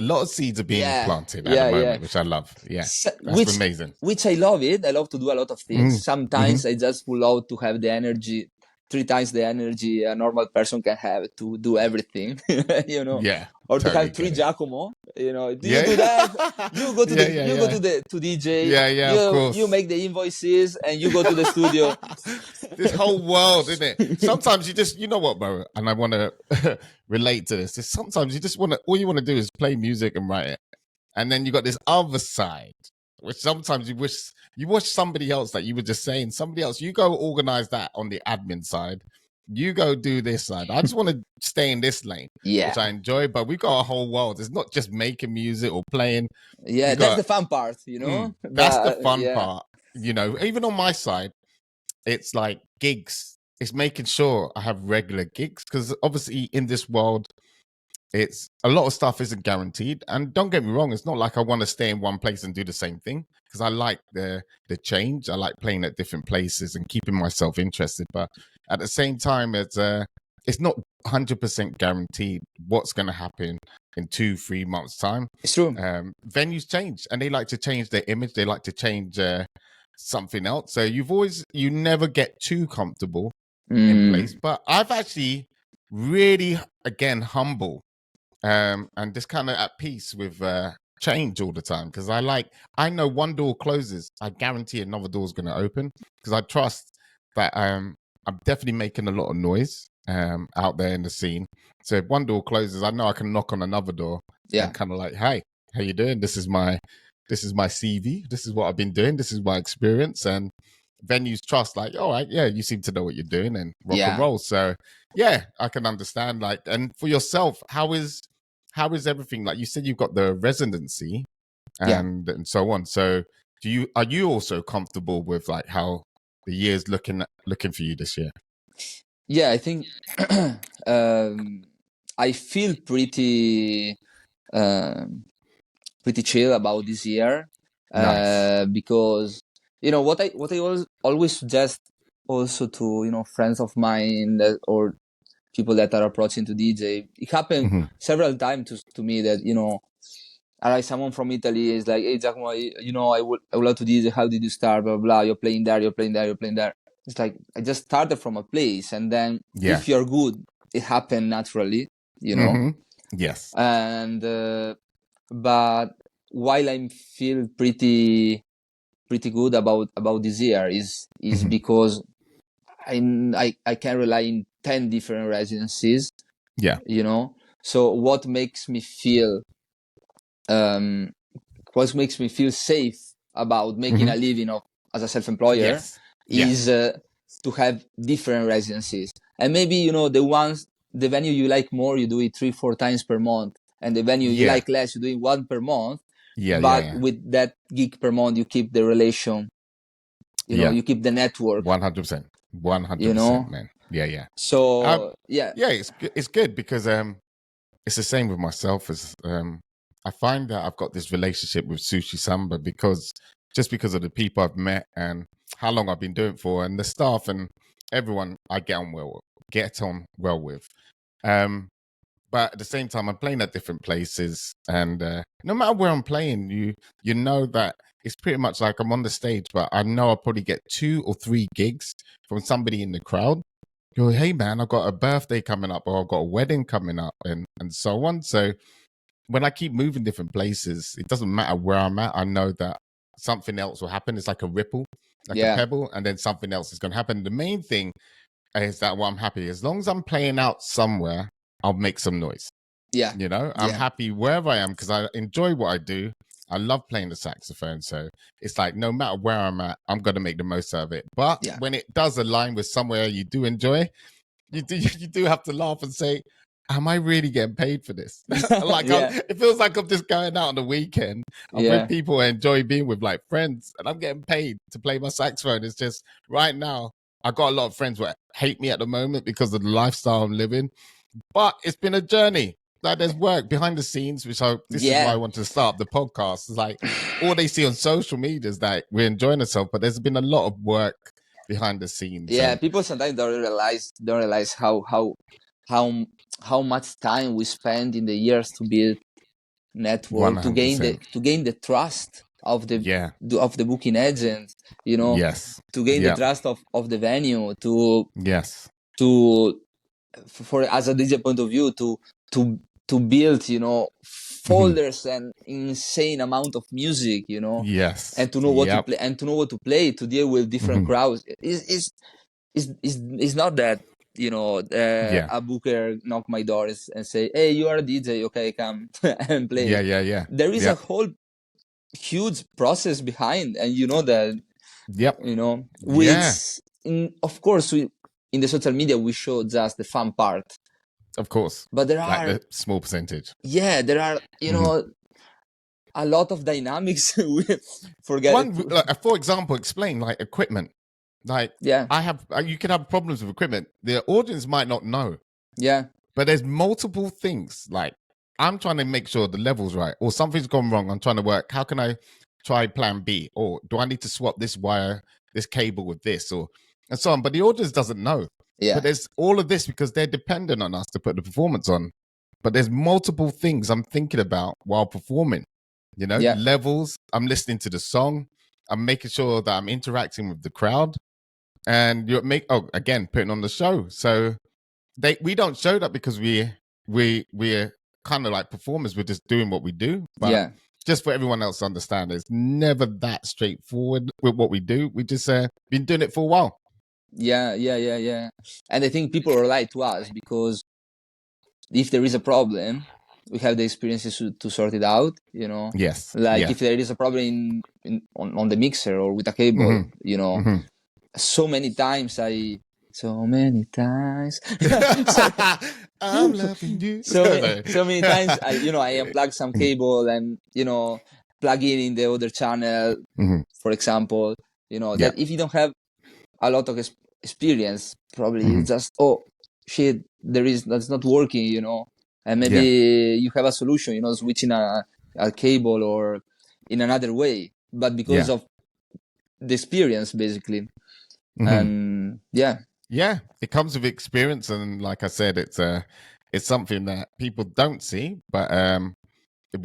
are being Yeah, planted at the yeah, moment, which I love. Yeah, So, that's amazing. which I love it. I love to do a lot of things. Sometimes I just pull out to have the energy, 3 times the energy a normal person can have to do everything, Yeah, or to totally have 3 get it. Giacomo. Do you Yeah, do that? You go to yeah, the yeah, you go yeah, to the to DJ. yeah. Of You course. make the invoices and you go to the studio. This whole world, isn't it? Sometimes you just, you know what, bro? And I want to relate to this. Is sometimes you just want to, all you want to do is play music and write it. And then you got this other side, which sometimes you wish somebody else, that you were just saying, somebody else, you go organize that on the admin side. You go do this side. I just want to stay in this lane, Yeah, which I enjoy, but we got a whole world. It's not just making music or playing. yeah, You that's got, the fun part, that's the But fun yeah, part. Even on my side, it's like gigs. It's making sure I have regular gigs because obviously in this world, it's a lot of stuff isn't guaranteed. And don't get me wrong, it's not like I want to stay in one place and do the same thing because I like the change. I like playing at different places and keeping myself interested. But at the same time, it's not 100% guaranteed what's going to happen in 2-3 months time. it's true. Venues change and they like to change their image. They like to change something else. So you never get too comfortable in place. But I've actually really, again, humble and just kind of at peace with change all the time because I know one door closes, I guarantee another door is going to open because I trust that I'm definitely making a lot of noise out there in the scene. So if one door closes, I know I can knock on another door Yeah, and kind of like, hey, how you doing? This is my CV. This is what I've been doing. This is my experience. And venues trust, like, all right, yeah, you seem to know what you're doing and rock and yeah. roll. So yeah, I can understand. Like, and for yourself, how is everything? Like you said, you've got the residency Yeah. and so on. So are you also comfortable with like how the year's looking for you this year? Yeah, I think I feel pretty chill about this year, Nice. because what I always suggest also to friends of mine or people that are approaching to DJ. It happened Hmm. several times to me that like someone from Italy is like, "Hey Giacomo, I would love to DJ. How did you start? Blah blah. Blah. You're playing there. You're playing there. You're playing there." It's like I just started from a place, and then Yeah. if you're good, it happened naturally, Hmm. Yes. And but while I feel pretty good about this year is Hmm. because I can rely in 10 different residencies, Yeah. you know. So what makes me feel safe about making Mhm. a living as a self-employer Yes. is to have different residencies. And maybe, you know, the venue you like more, you do it 3-4 times per month, and the venue you Yeah. like less, you do it one per month. Yeah. But Yeah. with that gig per month, you keep the relation, you know, Yeah. you keep the network, 100%. you 100%, know. man. Yeah. Yeah. So yeah, Yeah. It's good because it's the same with myself as I find that I've got this relationship with Sushi Samba because of the people I've met and how long I've been doing it for, and the staff and everyone I get on well with. But at the same time, I'm playing at different places, and no matter where I'm playing, you know that it's pretty much like I'm on the stage, but I know I'll probably get 2 or 3 gigs from somebody in the crowd. Go, hey man, I've got a birthday coming up, or I've got a wedding coming up, and so on. So when I keep moving different places, it doesn't matter where I'm at. I know that something else will happen. It's like a ripple, like a yeah, pebble, and then something else is going to happen. The main thing is that I'm happy as long as I'm playing out somewhere, I'll make some noise. yeah, You know, I'm yeah, happy wherever I am because I enjoy what I do. I love playing the saxophone, so it's like no matter where I'm at, I'm gonna make the most of it. But yeah, when it does align with somewhere you do enjoy, you do have to laugh and say, "Am I really getting paid for this?" yeah, it feels like I'm just going out on the weekend. I'm with yeah, people I enjoy being with, like friends, and I'm getting paid to play my saxophone. It's just right now. I got a lot of friends who hate me at the moment because of the lifestyle I'm living, but it's been a journey. Like there's work behind the scenes, this is why I yeah. want to start the podcast. It's like all they see on social media is that we're enjoying ourselves, but there's been a lot of work behind the scenes, Yeah, and people sometimes don't realize how how much time we spend in the years to build network, to gain 100%. the trust of Yeah. the booking agent, you know, Yes. to gain the Yeah. trust of the venue, Yes. to for as a DJ point of view, to build, you know, Mhm. folders and insane amount of music, you know, Yes. and to know what to Yep. play, and to know what to play, to deal with different Mhm. crowds is not that, you know, Yeah. a booker knock my doors and say, hey, you are a DJ, okay, come and Yeah. play. Yeah. Yeah. There is a Yep. whole huge process behind, and you know that, Yep. you know, Yeah. of course, in the social media we show just the fun part, Of course. but there Like are, the small percentage. yeah, there are, you Mhm. know, a lot of dynamics we forget it One, to, for example, explain like equipment. Like yeah, you can have problems with equipment. The audience might not know, yeah, but there's multiple things. Like I'm trying to make sure the level's right, or something's gone wrong. I'm trying to work. How can I try plan B? Or do I need to swap this wire, this cable with this, or and so on? But the audience doesn't know. But yeah, there's all of this because they're dependent on us to put the performance on. But there's multiple things I'm thinking about while performing. You know, yeah, levels. I'm listening to the song. I'm making sure that I'm interacting with the crowd, and again putting on the show. So we don't show that because we're kind of like performers. We're just doing what we do, but yeah, just for everyone else to understand, it's never that straightforward with what we do. We just been doing it for a while. yeah, yeah, yeah, yeah. And I think people rely to us because if there is a problem, we have the experiences to sort it out, you know. Yes. Like Yeah. if there is a problem on the mixer or with a cable, Mm-hmm. you know, Mm-hmm. so many times so many times so, I'm loving you. so many times I unplug some cable and, you know, plug in the other channel, Mm-hmm. for example, you know, Yeah. that if you don't have a lot of experience, probably Mm-hmm. it's just, oh shit, that's not working, you know, and maybe Yeah. you have a solution, you know, switching a cable or in another way, but because Yeah. of the experience, basically. Mm-hmm. And yeah, Yeah, it comes with experience, and like I said, it's something that people don't see, but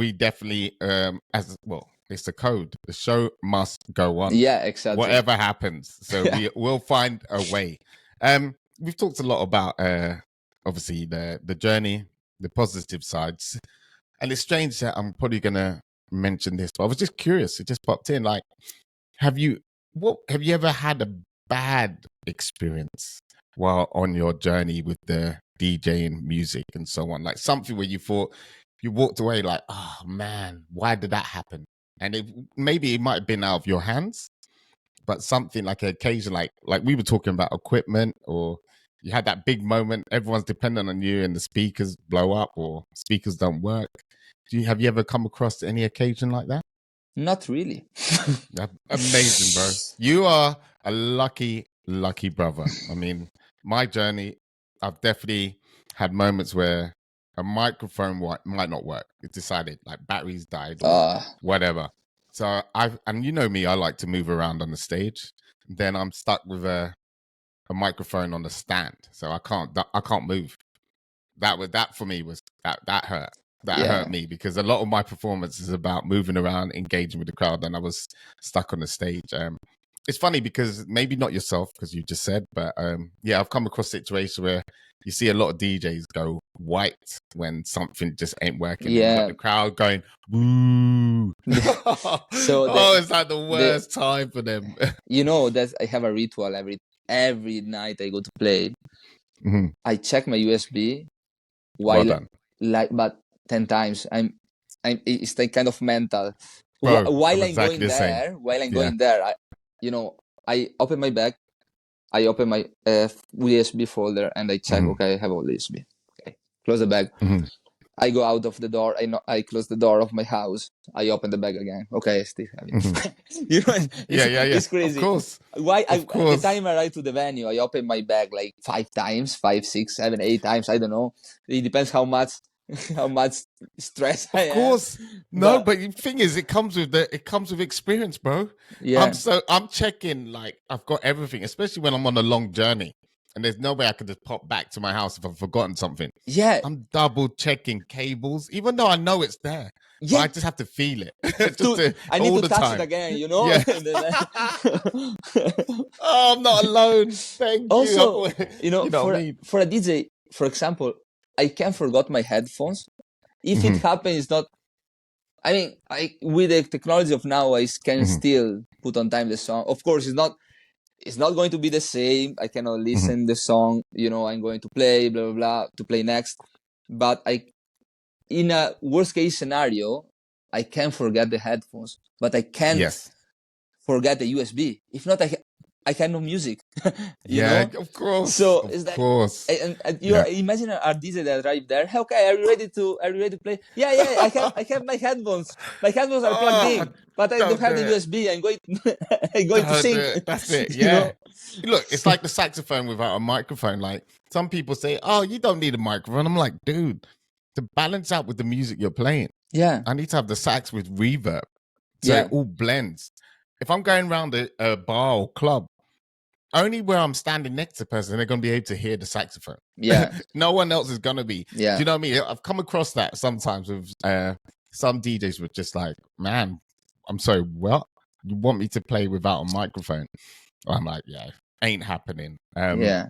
we definitely as well. It's the code. The show must go on, yeah, exactly. whatever happens. So Yeah, we will find a way. We've talked a lot about obviously the journey, the positive sides, and it's strange that I'm probably gonna mention this, but I was just curious. It just popped in. Like, have you have you ever had a bad experience while on your journey with the DJing music and so on? Like something where you thought you walked away like, oh man, why did that happen? And maybe it might have been out of your hands, but something like an occasion, like we were talking about equipment, or you had that big moment, everyone's dependent on you and the speakers blow up or speakers don't work. Have you ever come across any occasion like that? Not really. Amazing, bro. You are a lucky brother. I mean, my journey, I've definitely had moments where a microphone might not work. It decided like batteries died or whatever. So and you know me, I like to move around on the stage. Then I'm stuck with a microphone on the stand, so I can't move. That for me was that hurt. That hurt me because a lot of my performance is about moving around, engaging with the crowd, and I was stuck on the stage. It's funny because maybe not yourself, because you just said, but yeah, I've come across situations where you see a lot of DJs go white when something just ain't working. Yeah. You got the crowd going, woo. So it's like the worst time for them. You know, I have a ritual every night I go to play. Mm-hmm. I check my USB but 10 times. It's like kind of mental. Bro, while I'm going there, I open my bag, I open my USB folder, and I check. Okay, I have all USB. Okay, close the bag. Mm-hmm. I go out of the door. I close the door of my house. I open the bag again. Okay, I still have it. Mm-hmm. It's crazy. Of course. At the time I arrive to the venue, I open my bag like 5 times, 5, 6, 7, 8 times. I don't know. It depends how much stress I have. Of course. No, but the thing is, it comes with experience, bro. Yeah. I'm checking, like, I've got everything, especially when I'm on a long journey. And there's no way I could just pop back to my house if I've forgotten something. Yeah. I'm double checking cables, even though I know it's there. Yeah. I just have to feel it. I need to touch it again, you know? Yeah. Oh, I'm not alone. Thank you. Also, for a DJ, for example, I can forget my headphones. If it happens, not... I mean, with the technology of now, I can still put on time the song. Of course, it's not going to be the same. I cannot listen the song, I'm going to play, blah, blah, blah, to play next. But in a worst case scenario, I can forget the headphones, but I can't forget the USB. If not, I can know music. you know? Of course. So it's of course. And you imagine a DJ that arrived there. Okay, are you ready to play? Yeah. I have my headphones. My headphones are plugged in, but I don't have the USB. I'm going to sing. That's it. Yeah. Look, it's like the saxophone without a microphone. Like some people say, "Oh, you don't need a microphone." I'm like, dude, to balance out with the music you're playing. Yeah. I need to have the sax with reverb, so it all blends. If I'm going around a bar or club, only where I'm standing next to the person, they're going to be able to hear the saxophone. Yeah. No one else is going to be. Yeah. Do you know what I mean? I've come across that sometimes with some DJs with just like, man, I'm sorry, what? You want me to play without a microphone? I'm like, yeah, ain't happening. Yeah.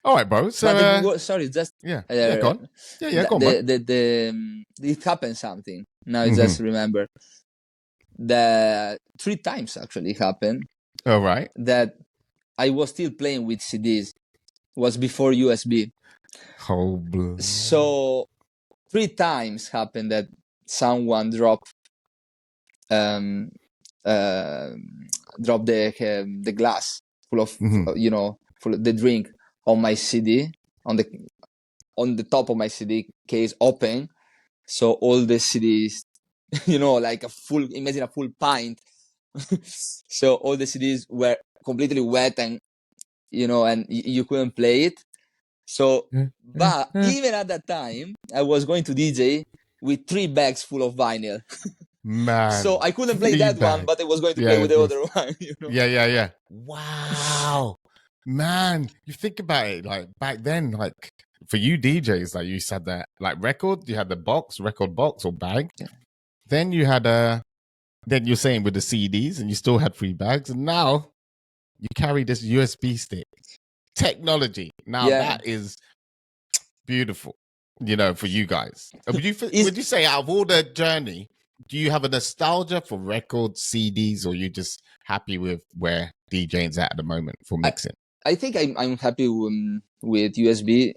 All right, bro. So, sorry, just... Yeah, go on. Yeah, go on, bro. It happened something. Now I just remember. 3 times actually happened. All right. That I was still playing with CDs. Was before USB. Oh, blue. So 3 times happened that someone dropped the glass full of full of the drink on my CD, on the top of my CD case open. So all the CDs, like imagine a full pint. So all the CDs were completely wet and you couldn't play it. So, but even at that time, I was going to DJ with 3 bags full of vinyl. Man. So I couldn't play that one, but I was going to play with the other one. Yeah. Wow. Man, you think about it, like back then, like for you DJs, like you said that, like record, you had the record box or bag. Yeah. Then you had then you're saying with the CDs and you still had 3 bags. And now you carry this USB stick. Technology. Now that is beautiful, for you guys. Would you say out of all the journey, do you have a nostalgia for records, CDs, or you just happy with where DJing's at the moment for mixing? I think I'm happy with USB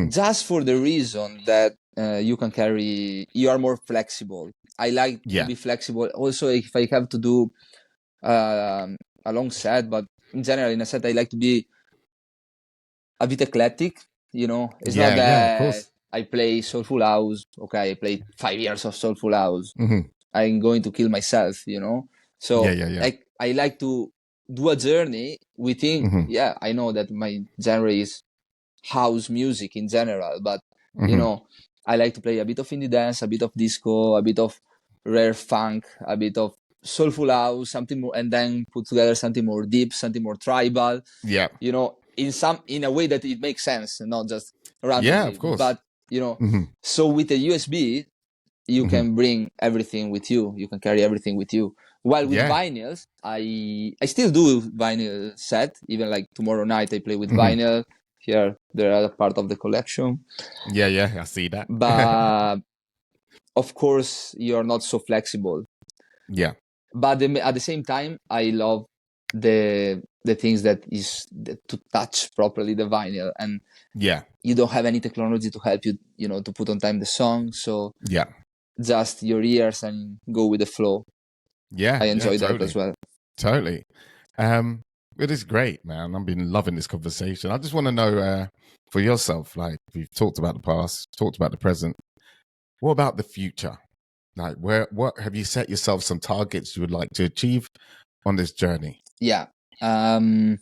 just for the reason that you are more flexible. I like to be flexible. Also, if I have to do a long set, but in general, in a set, I like to be a bit eclectic. It's not that I play soulful house. Okay, I played 5 years of soulful house. I'm going to kill myself. So I like to do a journey within. I know that my genre is house music in general, but I like to play a bit of indie dance, a bit of disco, a bit of rare funk, a bit of soulful house, something more, and then put together something more deep, something more tribal. In a way that it makes sense, not just randomly. Yeah, of course. But so with a USB, you can bring everything with you. You can carry everything with you. While with vinyls, I still do vinyl set. Even like tomorrow night, I play with vinyl. Here, they are a part of the collection. Yeah, I see that. But of course, you're not so flexible. Yeah. But at the same time, I love the things that is to touch properly the vinyl, and you don't have any technology to help you, to put on time the song. So just your ears and go with the flow. Yeah, I enjoy that totally. as well. Totally. It is great, man. I've been loving this conversation. I just want to know for yourself, like we've talked about the past, talked about the present. What about the future? Like, what have you set yourself some targets you would like to achieve on this journey? Yeah. I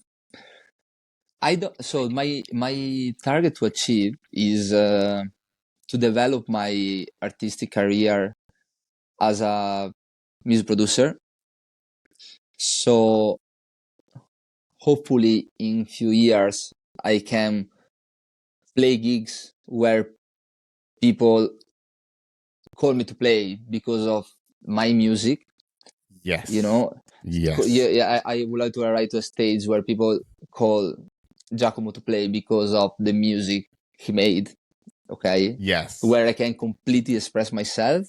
don't. So my target to achieve is to develop my artistic career as a music producer. So hopefully in few years I can play gigs where people call me to play because of my music. Yes. Yes. Yeah. I would like to arrive to a stage where people call Giacomo to play because of the music he made. Okay. Yes. Where I can completely express myself,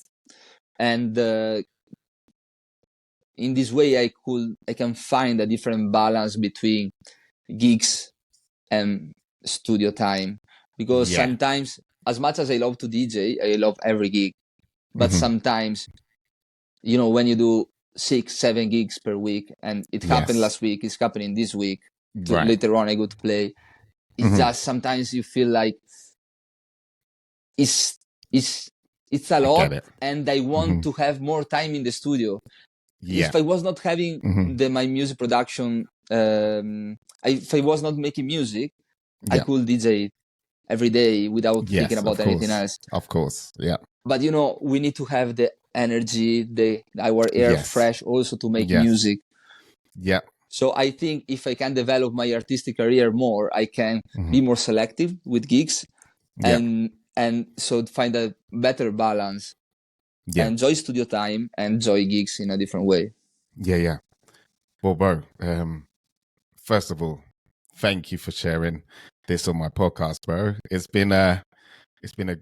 and in this way I can find a different balance between gigs and studio time, because sometimes, as much as I love to DJ, I love every gig, but sometimes when you do 6-7 gigs per week, and it happened last week, it's happening this week, later on I go to play, it's just sometimes you feel like it's a lot, and I want to have more time in the studio. If I was not having my music production, if I was not making music, I could DJ every day without thinking about anything else. Of course, yeah. But we need to have the energy, our air fresh, also to make music. Yeah. So I think if I can develop my artistic career more, I can be more selective with gigs, and so find a better balance. Enjoy studio time, enjoy gigs in a different way. Yeah. Well, bro, first of all, thank you for sharing this on my podcast, bro. It's been a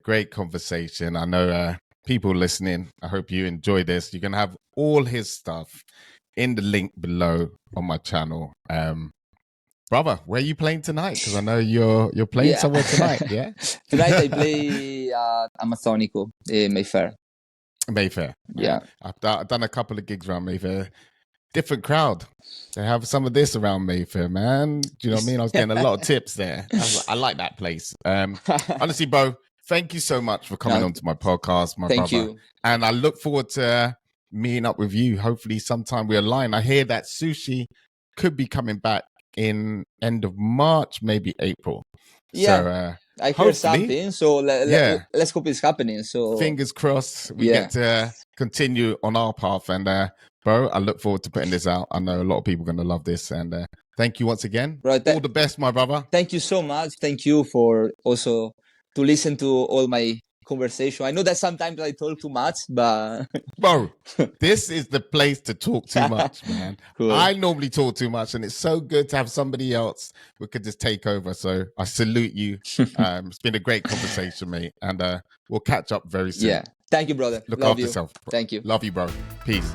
great conversation. I know people listening, I hope you enjoy this. You can have all his stuff in the link below on my channel. Brother, where are you playing tonight? Because I know you're playing somewhere tonight. Yeah. Tonight I play Amazonico, Mayfair. Mayfair. Yeah. I've done a couple of gigs around Mayfair. Different crowd. They have some of this around Mayfair, man. Do you know what I mean? I was getting a lot of tips there. I like that place. Honestly, bro, thank you so much for coming onto my podcast, my brother. Thank you. And I look forward to meeting up with you. Hopefully sometime we align. I hear that Sushi could be coming back in end of March, maybe April. Yeah. So, I heard something, so let's hope it's happening. So fingers crossed we get to continue on our path. And bro, I look forward to putting this out. I know a lot of people are going to love this. And thank you once again. Right, all the best, my brother. Thank you so much. Thank you for also to listen to all my conversation. I know that sometimes I talk too much, but bro, this is the place to talk too much, man. Cool. I normally talk too much, and it's so good to have somebody else who could just take over. So I salute you. It's been a great conversation, mate, and we'll catch up very soon. Yeah, thank you, brother. Look Love after you. yourself. Bro. Thank you. Love you, bro. Peace.